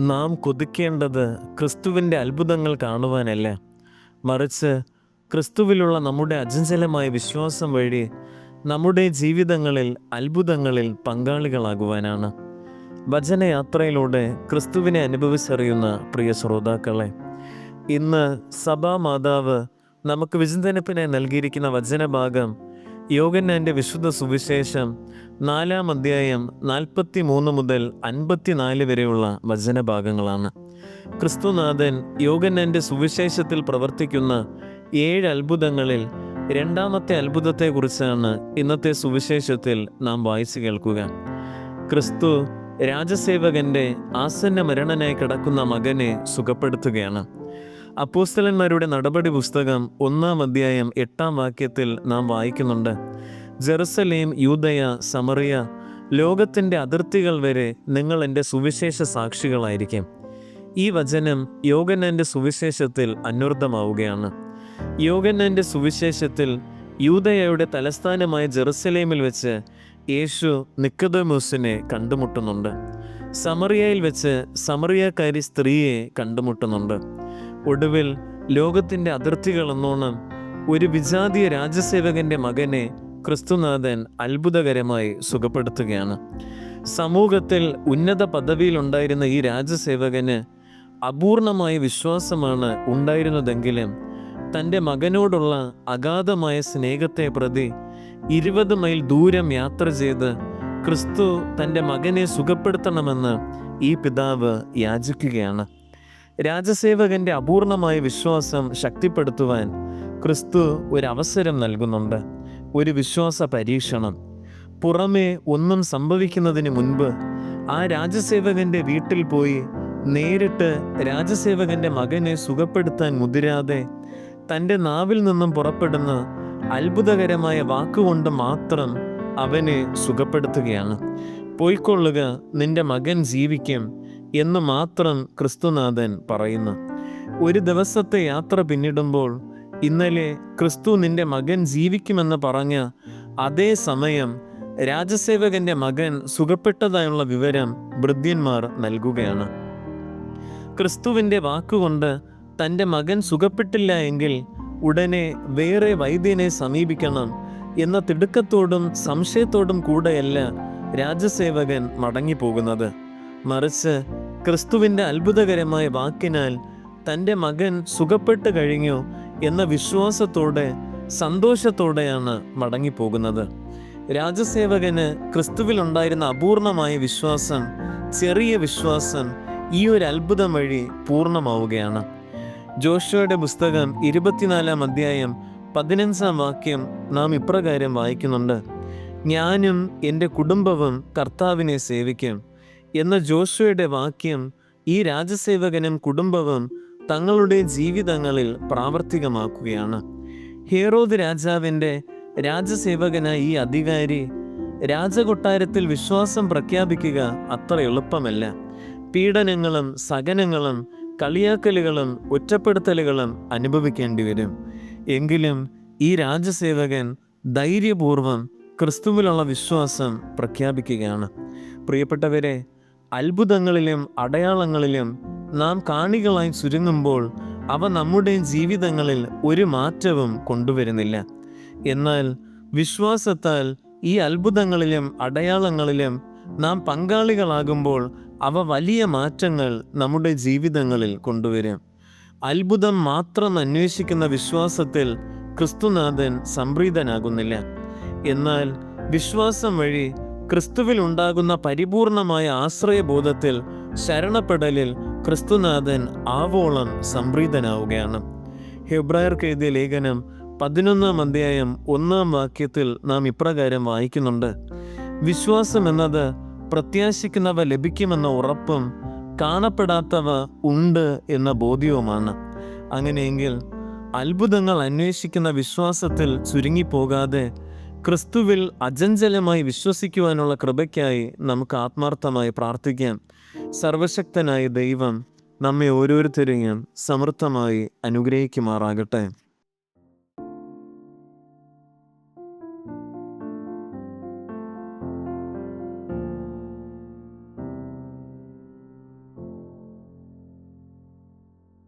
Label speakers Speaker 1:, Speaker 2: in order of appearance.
Speaker 1: നാം കൊതിക്കേണ്ടത് ക്രിസ്തുവിൻ്റെ അത്ഭുതങ്ങൾ കാണുവാനല്ല, മറിച്ച് ക്രിസ്തുവിലുള്ള നമ്മുടെ അചഞ്ചലമായ വിശ്വാസം വഴി നമ്മുടെ ജീവിതങ്ങളിൽ അത്ഭുതങ്ങളിൽ പങ്കാളികളാകുവാനാണ്. വചനയാത്രയിലൂടെ ക്രിസ്തുവിനെ അനുഭവിച്ചറിയുന്ന പ്രിയ ശ്രോതാക്കളെ, ഇന്ന് സഭാമാതാവ് നമുക്ക് വിചിന്തനത്തിനായി നൽകിയിരിക്കുന്ന വചനഭാഗം യോഹന്നാൻ്റെ വിശുദ്ധ സുവിശേഷം 4-ാം അധ്യായം 43 മുതൽ 54 വരെയുള്ള വചനഭാഗങ്ങളാണ്. ക്രിസ്തുനാഥൻ യോഹന്നാൻ്റെ സുവിശേഷത്തിൽ പ്രവർത്തിക്കുന്ന 7 അത്ഭുതങ്ങളിൽ രണ്ടാമത്തെ അത്ഭുതത്തെക്കുറിച്ചാണ് ഇന്നത്തെ സുവിശേഷത്തിൽ നാം വായിച്ചു കേൾക്കുക. ക്രിസ്തു രാജസേവകൻ്റെ ആസന്ന മരണനായി കിടക്കുന്ന മകനെ സുഖപ്പെടുത്തുകയാണ്. അപ്പോസ്തലന്മാരുടെ നടപടി പുസ്തകം 1-ാം അധ്യായം 8-ാം വാക്യത്തിൽ നാം വായിക്കുന്നുണ്ട്: ജെറുസലേം, യൂദയ, സമറിയ, ലോകത്തിൻ്റെ അതിർത്തികൾ വരെ നിങ്ങൾ എൻ്റെ സുവിശേഷ സാക്ഷികളായിരിക്കും. ഈ വചനം യോഹന്നാൻ്റെ സുവിശേഷത്തിൽ അന്വർത്ഥമാവുകയാണ്. യോഹന്നാൻ്റെ സുവിശേഷത്തിൽ യൂദയയുടെ തലസ്ഥാനമായ ജെറുസലേമിൽ വെച്ച് യേശു നിക്കോദെമോസിനെ കണ്ടുമുട്ടുന്നുണ്ട്. സമറിയയിൽ വെച്ച് സമറിയക്കാരി സ്ത്രീയെ കണ്ടുമുട്ടുന്നുണ്ട്. ഒടുവിൽ ലോകത്തിൻ്റെ അതിർത്തികളെന്നോണം ഒരു വിജാതീയ രാജസേവകൻ്റെ മകനെ ക്രിസ്തുനാഥൻ അത്ഭുതകരമായി സുഖപ്പെടുത്തുകയാണ്. സമൂഹത്തിൽ ഉന്നത പദവിയിലുണ്ടായിരുന്ന ഈ രാജസേവകന് അപൂർണമായ വിശ്വാസമാണ് ഉണ്ടായിരുന്നതെങ്കിലും തൻ്റെ മകനോടുള്ള അഗാധമായ സ്നേഹത്തെ പ്രതി 20 മൈൽ ദൂരം യാത്ര ചെയ്ത് ക്രിസ്തു തൻ്റെ മകനെ സുഖപ്പെടുത്തണമെന്ന് ഈ പിതാവ് യാചിക്കുകയാണ്. രാജസേവകൻ്റെ അപൂർണമായ വിശ്വാസം ശക്തിപ്പെടുത്തുവാൻ ക്രിസ്തു ഒരവസരം നൽകുന്നുണ്ട്, ഒരു വിശ്വാസ പരീക്ഷണം. പുറമേ ഒന്നും സംഭവിക്കുന്നതിന് മുൻപ് ആ രാജസേവകൻ്റെ വീട്ടിൽ പോയി നേരിട്ട് രാജസേവകൻ്റെ മകനെ സുഖപ്പെടുത്താൻ മുതിരാതെ തൻ്റെ നാവിൽ നിന്നും പുറപ്പെടുന്ന അത്ഭുതകരമായ വാക്കുകൊണ്ട് മാത്രം അവനെ സുഖപ്പെടുത്തുകയാണ്. പോയിക്കൊള്ളുക, നിന്റെ മകൻ ജീവിക്കും എന്ന് മാത്രം ക്രിസ്തുനാഥൻ പറയുന്നു. ഒരു ദിവസത്തെ യാത്ര പിന്നിടുമ്പോൾ ഇന്നലെ ക്രിസ്തു നിന്റെ മകൻ ജീവിക്കുമെന്ന് പറഞ്ഞ അതേ സമയം രാജസേവകന്റെ മകൻ സുഖപ്പെട്ടതായുള്ള വിവരം ഭൃത്യന്മാർ നൽകുകയാണ്. ക്രിസ്തുവിൻ്റെ വാക്കുകൊണ്ട് തൻ്റെ മകൻ സുഖപ്പെട്ടില്ല എങ്കിൽ ഉടനെ വേറെ വൈദ്യനെ സമീപിക്കണം എന്ന തിടുക്കത്തോടും സംശയത്തോടും കൂടെയല്ല രാജസേവകൻ മടങ്ങിപ്പോകുന്നത്. മറിച്ച് ക്രിസ്തുവിൻ്റെ അത്ഭുതകരമായ വാക്കിനാൽ തൻ്റെ മകൻ സുഖപ്പെട്ട് കഴിഞ്ഞു എന്ന വിശ്വാസത്തോടെ സന്തോഷത്തോടെയാണ് മടങ്ങിപ്പോകുന്നത്. രാജസേവകന് ക്രിസ്തുവിലുണ്ടായിരുന്ന അപൂർണമായ വിശ്വാസം, ചെറിയ വിശ്വാസം ഈ ഒരു അത്ഭുതം വഴി പൂർണ്ണമാവുകയാണ്. ജോഷുവയുടെ പുസ്തകം 24-ാം അധ്യായം 15-ാം വാക്യം നാം ഇപ്രകാരം വായിക്കുന്നുണ്ട്: ഞാനും എൻ്റെ കുടുംബവും കർത്താവിനെ സേവിക്കും എന്ന ജോഷുവയുടെ വാക്യം ഈ രാജസേവകനും കുടുംബവും തങ്ങളുടെ ജീവിതങ്ങളിൽ പ്രാവർത്തികമാക്കുകയാണ്. ഹേറോദ് രാജാവിൻ്റെ രാജസേവകനായ ഈ അധികാരി രാജകൊട്ടാരത്തിൽ വിശ്വാസം പ്രഖ്യാപിക്കുക അത്ര എളുപ്പമല്ല. പീഡനങ്ങളും സഹനങ്ങളും കളിയാക്കലുകളും ഒറ്റപ്പെടുത്തലുകളും അനുഭവിക്കേണ്ടി വരും. എങ്കിലും ഈ രാജസേവകൻ ധൈര്യപൂർവം ക്രിസ്തുവിലുള്ള വിശ്വാസം പ്രഖ്യാപിക്കുകയാണ്. പ്രിയപ്പെട്ടവരെ, അത്ഭുതങ്ങളിലും അടയാളങ്ങളിലും നാം കാണികളായി ചുരുങ്ങുമ്പോൾ അവ നമ്മുടെ ജീവിതങ്ങളിൽ ഒരു മാറ്റവും കൊണ്ടുവരുന്നില്ല. എന്നാൽ വിശ്വാസത്താൽ ഈ അത്ഭുതങ്ങളിലും അടയാളങ്ങളിലും നാം പങ്കാളികളാകുമ്പോൾ അവ വലിയ മാറ്റങ്ങൾ നമ്മുടെ ജീവിതങ്ങളിൽ കൊണ്ടുവരും. അത്ഭുതം മാത്രം അന്വേഷിക്കുന്ന വിശ്വാസത്തിൽ ക്രിസ്തുനാഥൻ സംപ്രീതനാകുന്നില്ല. എന്നാൽ വിശ്വാസം വഴി ക്രിസ്തുവിൽ ഉണ്ടാകുന്ന പരിപൂർണമായ ആശ്രയബോധത്തിൽ, ശരണപ്പെടലിൽ ക്രിസ്തുനാഥൻ ആവോളം സംപ്രീതനാവുകയാണ്. ഹെബ്രായർക്ക് എഴുതിയ ലേഖനം 11-ാം അധ്യായം 1-ാം വാക്യത്തിൽ നാം ഇപ്രകാരം വായിക്കുന്നുണ്ട്: വിശ്വാസം എന്നത് പ്രത്യാശിക്കുന്നവ ലഭിക്കുമെന്ന ഉറപ്പും കാണപ്പെടാത്തവ ഉണ്ട് എന്ന ബോധ്യവുമാണ്. അങ്ങനെയെങ്കിൽ അത്ഭുതങ്ങൾ അന്വേഷിക്കുന്ന വിശ്വാസത്തിൽ ചുരുങ്ങിപ്പോകാതെ ക്രിസ്തുവിൽ അചഞ്ചലമായി വിശ്വസിക്കുവാനുള്ള കൃപയ്ക്കായി നമുക്ക് ആത്മാർത്ഥമായി പ്രാർത്ഥിക്കാം. സർവശക്തനായ ദൈവം നമ്മെ ഓരോരുത്തരെയും സമൃദ്ധമായി അനുഗ്രഹിക്കുമാറാകട്ടെ.